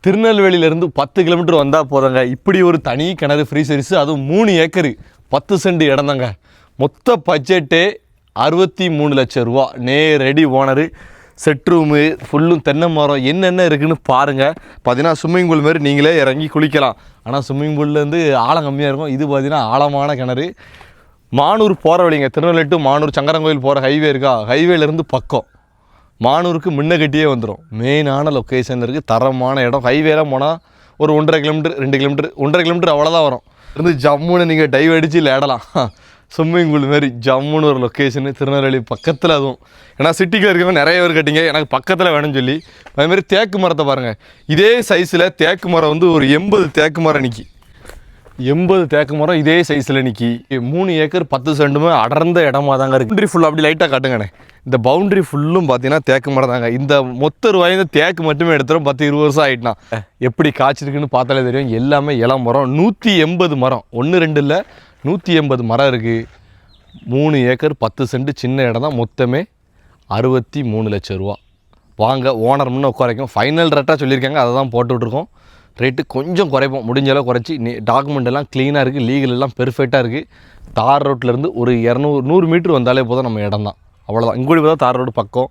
திருநெல்வேலியிலேருந்து 10 kilometre வந்தால் போதாங்க. இப்படி ஒரு தனி கிணறு ஃப்ரீ சர்வீஸ், அதுவும் 3 ஏக்கரு 10 சென்ட் இடம் தாங்க. மொத்த பட்ஜெட்டே 63 லட்சம் ரூபா. நேரடி ஓனரு, செட் ரூமு, ஃபுல்லும் தென்னை மரம், என்னென்ன இருக்குதுன்னு பாருங்கள். பார்த்தீங்கன்னா ஸ்விம்மிங் பூல் மாதிரி நீங்களே இறங்கி குளிக்கலாம். ஆனால் ஸ்விம்மிங் பூல்லேருந்து ஆழம் கம்மியாக இருக்கும். இது பார்த்தீங்கன்னா ஆழமான கிணறு. மானூர் போகிற வழிங்க, திருநெல்வேலி டு மானூர் சங்கரங்கோயில் போகிற ஹைவே இருக்கா, ஹைவேலேருந்து பக்கம் மானூருக்கு முன்ன கட்டியே வந்துடும். மெயினான லொக்கேஷன் இருக்குது, தரமான இடம். ஹைவேலாம் போனால் ஒரு 1.5 கிலோமீட்டர் 2 கிலோமீட்டர் 1.5 கிலோமீட்டர் அவ்வளோதான் வரும். இருந்து ஜம்முன்னு நீங்கள் டைவ் அடித்து விளையாடலாம். ஸ்விம்மிங் பூல் மாரி ஜம்முன்னு ஒரு லொக்கேஷனு திருநெல்வேலி பக்கத்தில். அதுவும் ஏன்னா சிட்டிக்கு இருக்கவங்க நிறைய பேர் கட்டிங்க, எனக்கு பக்கத்தில் வேணும்னு சொல்லி. அதேமாதிரி தேக்கு மரத்தை பாருங்கள், இதே சைஸில் தேக்கு மரம் வந்து ஒரு 80 தேக்கு மரம் நிற்கி. 80 தேக்கு மரம் இதே சைஸில் நிற்கி. 3 ஏக்கர் 10 சென்ட்டுமே அடர்ந்த இடமா தாங்க இருக்குது. பவுண்ட்ரி ஃபுல்லாக அப்படி லைட்டாக காட்டுங்கண்ணே. இந்த பவுண்ட்ரி ஃபுல்லும் பார்த்தீங்கன்னா தேக்கு மரம் தாங்க. இந்த மொத்த ரூபாய் தேக்கு மட்டுமே எடுத்துகிறோம். 10-20 வருஷம் ஆகிட்டுனா எப்படி காய்ச்சிருக்குன்னு பார்த்தாலே தெரியும். எல்லாமே இளம் மரம். 180 மரம், 1-2 இல்லை, 180 மரம் இருக்குது. 3 ஏக்கர் 10 சென்ட் சின்ன இடம் தான். மொத்தமே 63 லட்சம் ரூபா. வாங்க, ஓனர் முன்னே குறைக்கும். ஃபைனல் ரேட்டாக சொல்லியிருக்காங்க, அதை தான் போட்டு விட்ருக்கோம். ரேட்டு கொஞ்சம் குறைப்போம், முடிஞ்ச அளவு குறைச்சி. டாக்குமெண்ட் எல்லாம் க்ளீனாக இருக்குது, லீகல் எல்லாம் பெர்ஃபெக்டாக இருக்குது. தார் ரோட்லேருந்து ஒரு 100 மீட்ரு வந்தாலே போதும் நம்ம இடம் தான். அவ்வளோதான். இங்கூடி தான் தார் ரோடு பக்கம்.